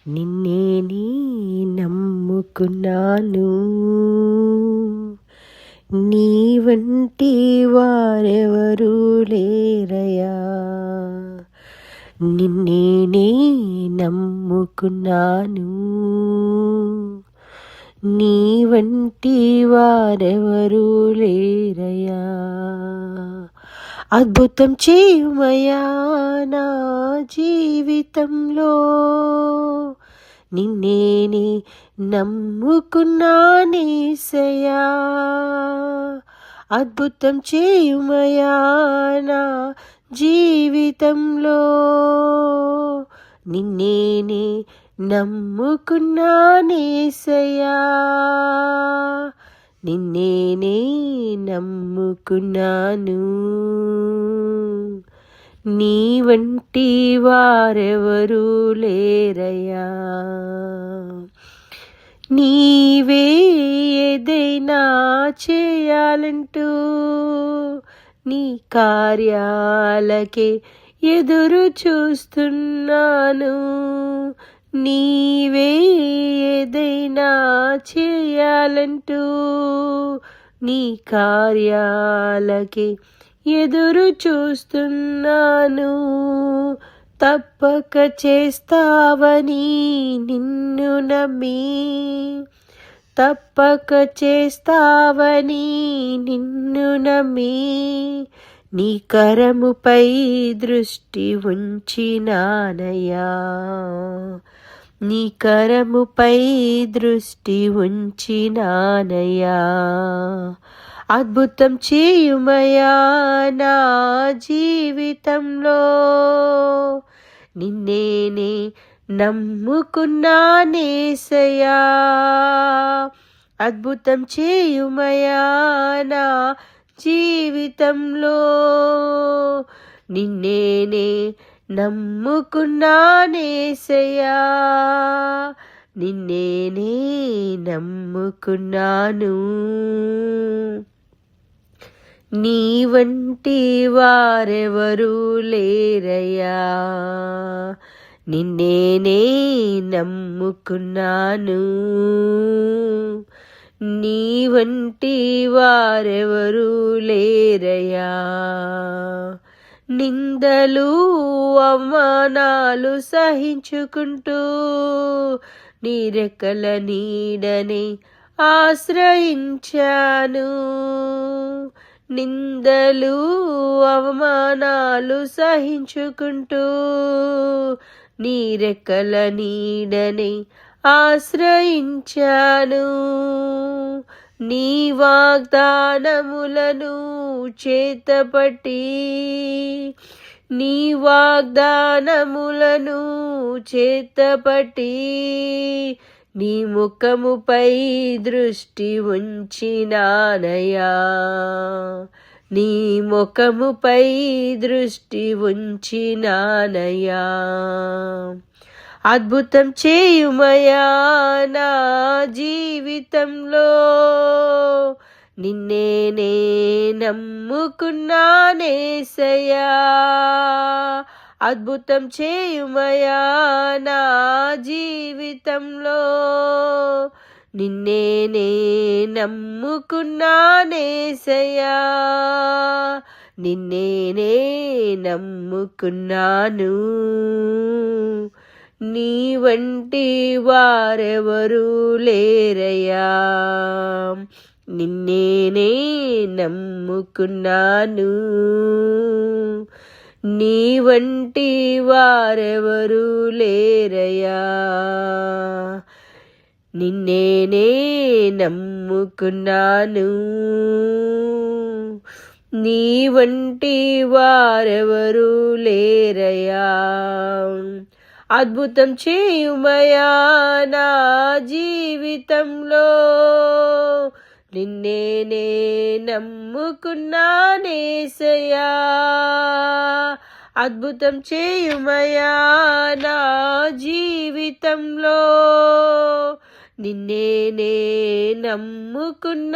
నిన్నే నీ నమ్ముకున్నాను, నీ వంటి వారెవరూ లేరయా. నిన్నే నీ నమ్ముకున్నాను, నీ వంటి వారెవరూ లేరయా. అద్భుతం చేయుమయా నా జీవితంలో, నిన్నేనే నమ్ముకున్నానేసయ్యా. అద్భుతం చేయుమయా నా జీవితంలో, నిన్నేనే నమ్ముకున్నానేసయ్యా. నిన్నేనే నమ్ముకున్నాను, నీ వంటి వారెవరూ లేరయా. నీవే ఏదైనా చేయాలంటూ నీ కార్యాలకే ఎదురు చూస్తున్నాను. నీవే ఏదైనా చేయాలంటూ నీ కార్యాలకే ఎదురు చూస్తున్నాను. తప్పక చేస్తావని నిన్ను నమ్మి, తప్పక చేస్తావని నిన్ను నమ్మి, నీ కరముపై దృష్టి ఉంచినానయ్యా. నీ కరముపై దృష్టి ఉంచినానయ్యా. అద్భుతం చేయుమయా నా జీవితంలో, నిన్నేనే నమ్ముకున్నానేసయ్యా. అద్భుతం చేయుమయా నా జీవితంలో, నిన్నేనే నమ్ముకున్నానేసయ్యా. నిన్నేనే నమ్ముకున్నాను, నీ వంటి వారెవరూ లేరయ్యా. నిన్నేనే నమ్ముకున్నాను, నీ వంటి వారెవరూ లేరయ్యా. నిందలు అవమానాలు సహించుకుంటూ నీ రెక్కల నీడని ఆశ్రయించాను. నిందలు అవమానాలు సహించుకుంటూ నీ రెక్కల నీడని ఆశ్రయించాను. నీ వాగ్దానములను చేతపట్టి, నీ వాగ్దానములను చేతపట్టి, నీ ముఖముపై దృష్టి ఉంచినానయ్యా. నీ ముఖముపై దృష్టి ఉంచినానయ్యా. అద్భుతం చేయుమయా నా జీవితంలో, నిన్నేనే నమ్ముకున్నానేసయ్యా. అద్భుతం చేయుమయా నా జీవితంలో, నిన్నేనే నమ్ముకున్నానేసయ్యా. నిన్నేనే నమ్ముకున్నాను, నీ వంటి వారెవరూ లేరయ్యా. నిన్నేనే నమ్ముకున్నాను, నీ వంటి వారెవరూ లేరయ్యా. నిన్నేనే నమ్ముకున్నాను, నీ వంటి వారెవరూ లేరయ్యా. అద్భుతం చేయుమయా నా జీవితంలో, నిన్నేనే నమ్ముకున్నానేసయ్యా. అద్భుతం చేయుమయా నా జీవితంలో, నిన్నేనే నమ్ముకున్నానేసయ్యా.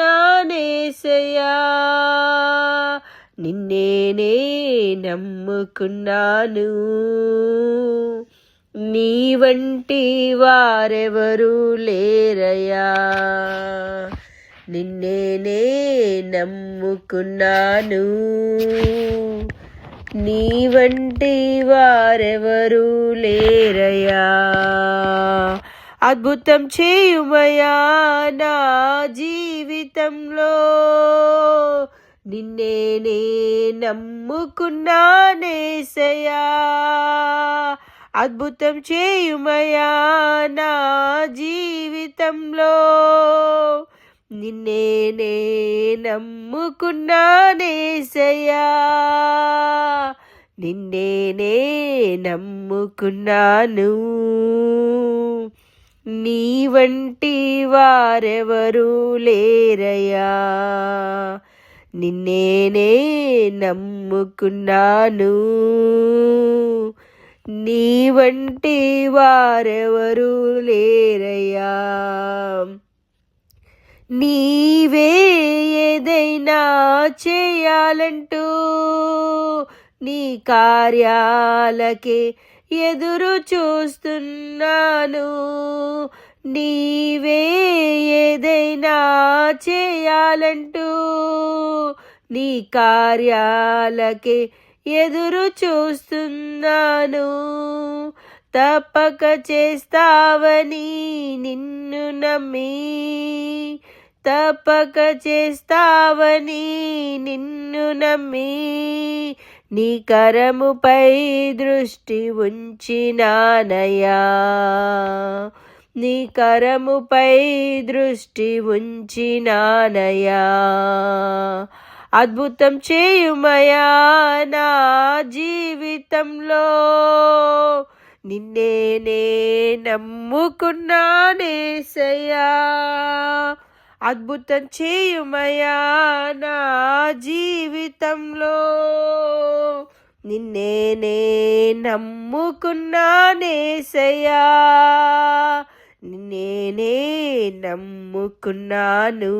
నిన్నేనే నమ్ముకున్నాను, నీ వంటి వారెవరు లేరయ్యా. నిన్నే నమ్ముకున్నాను, నీ వంటి వారెవరు లేరయ్యా. అద్భుతం చేయుమయా నా జీవితంలో, నిన్నే నమ్ముకున్నానేసయ్యా. అద్భుతం చేయుమయా నా జీవితంలో, నిన్నే నమ్ముకున్నానేసయ్యా. నిన్నే నమ్ముకున్నాను, నీ వంటి వారెవరు లేరయ్యా. నిన్నే నమ్ముకున్నాను, నీ వంటి వారెవరు లేరయ్యా. నీవే ఏదైనా చేయాలంటూ నీ కార్యాలకే ఎదురు చూస్తున్నాను. నీవే ఏదైనా చేయాలంటూ నీ కార్యాలకే ఎదురు చూస్తున్నాను. తప్పక చేస్తావని నిన్ను నమ్మి, తప్పక చేస్తావని నిన్ను నమ్మి, నీ కరముపై దృష్టి ఉంచినానయ్యా. నీ కరముపై దృష్టి ఉంచినానయ్యా. అద్భుతం చేయుమయా నా జీవితంలో, నిన్నే నమ్ముకున్నానేసయ్యా. అద్భుతం చేయుమయా నా జీవితంలో, నిన్నే నమ్ముకున్నానేసయ్యా. నిన్నే నమ్ముకున్నాను.